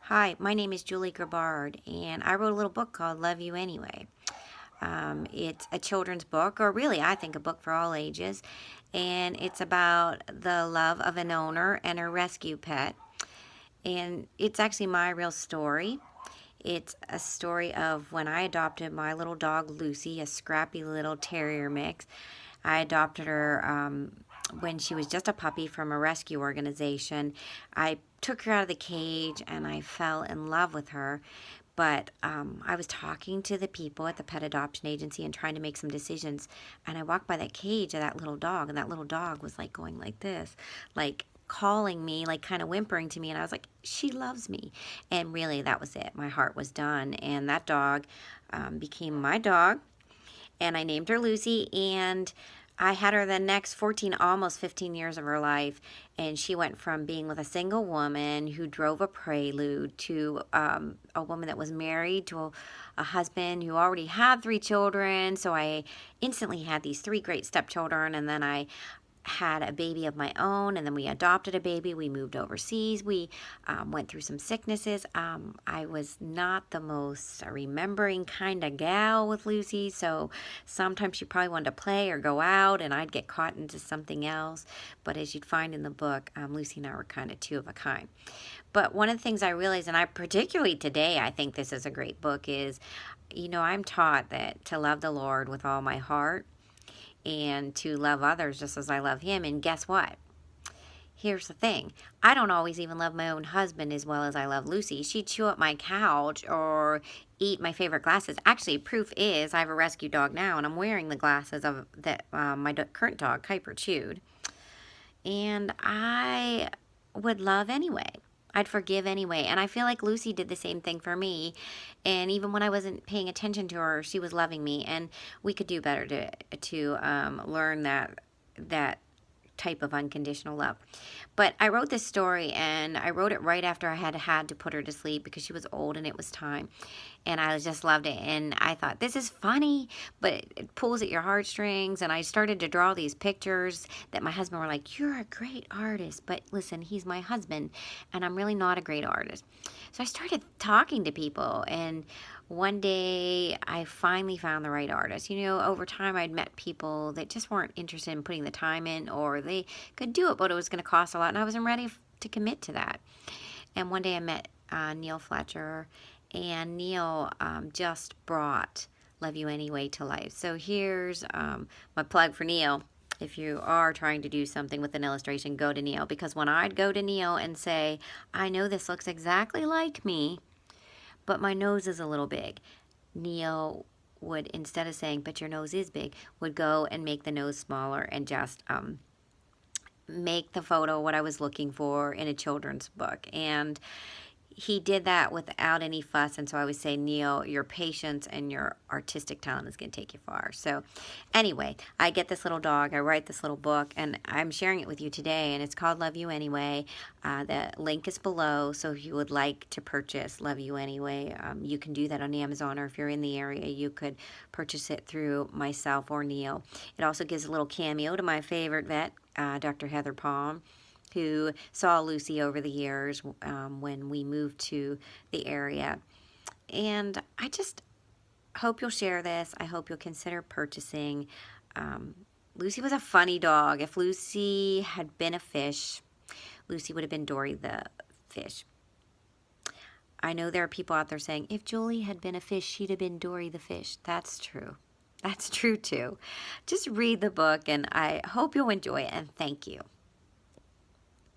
Hi, my name is Julie Gerbard, and I wrote a little book called Love You Anyway. It's a children's book, or really, I think, a book for all ages, and it's about the love of an owner and her rescue pet. And it's actually my real story. It's a story of when I adopted my little dog Lucy, a scrappy little terrier mix. I adopted her when she was just a puppy from a rescue organization. I took her out of the cage and I fell in love with her. But I was talking to the people at the pet adoption agency and trying to make some decisions. And I walked by that cage of that little dog, and that little dog was like going like this, like calling me, like kind of whimpering to me. And I was like, she loves me. And really, that was it. My heart was done. And that dog became my dog, and I named her Lucy, and I had her the next 14, almost 15 years of her life, and she went from being with a single woman who drove a Prelude to a woman that was married to a husband who already had 3 children. So I instantly had these 3 great stepchildren, and then I had a baby of my own, and then we adopted a baby. We moved overseas. We went through some sicknesses. I was not the most remembering kind of gal with Lucy, so sometimes she probably wanted to play or go out, and I'd get caught into something else. But as you'd find in the book, Lucy and I were kind of two of a kind. But one of the things I realized, and I particularly today, I think this is a great book, is, I'm taught that to love the Lord with all my heart and to love others just as I love him. And guess what? Here's the thing. I don't always even love my own husband as well as I love Lucy. She'd chew up my couch or eat my favorite glasses. Actually, proof is I have a rescue dog now, and I'm wearing the glasses of that my current dog, Kuiper, chewed. And I would love anyway. I'd forgive anyway. And I feel like Lucy did the same thing for me. And even when I wasn't paying attention to her, she was loving me. And we could do better to learn that type of unconditional love. But I wrote this story, and I wrote it right after I had to put her to sleep because she was old and it was time. And I just loved it. And I thought, this is funny, but it pulls at your heartstrings. And I started to draw these pictures that my husband were like, you're a great artist. But listen, he's my husband, and I'm really not a great artist. So I started talking to people, and one day I finally found the right artist. Over time I'd met people that just weren't interested in putting the time in, or they could do it, but it was going to cost a lot, and I wasn't ready to commit to that. And one day I met Neil Fletcher, and Neil just brought Love You Anyway to life. So here's my plug for Neil. If you are trying to do something with an illustration, go to Neil, because when I'd go to Neil and say, I know this looks exactly like me, but my nose is a little big, Neil would, instead of saying, but your nose is big, would go and make the nose smaller and just make the photo what I was looking for in a children's book. And he did that without any fuss. And so I would say, Neil, your patience and your artistic talent is going to take you far. So anyway, I get this little dog, I write this little book, and I'm sharing it with you today, and it's called Love You Anyway. The link is below, so if you would like to purchase Love You Anyway, you can do that on Amazon, or if you're in the area, you could purchase it through myself or Neil. It also gives a little cameo to my favorite vet, Dr. Heather Palm, who saw Lucy over the years when we moved to the area. And I just hope you'll share this. I hope you'll consider purchasing. Lucy was a funny dog. If Lucy had been a fish, Lucy would have been Dory the fish. I know there are people out there saying, if Julie had been a fish, she'd have been Dory the fish. That's true. That's true too. Just read the book, and I hope you'll enjoy it, and thank you.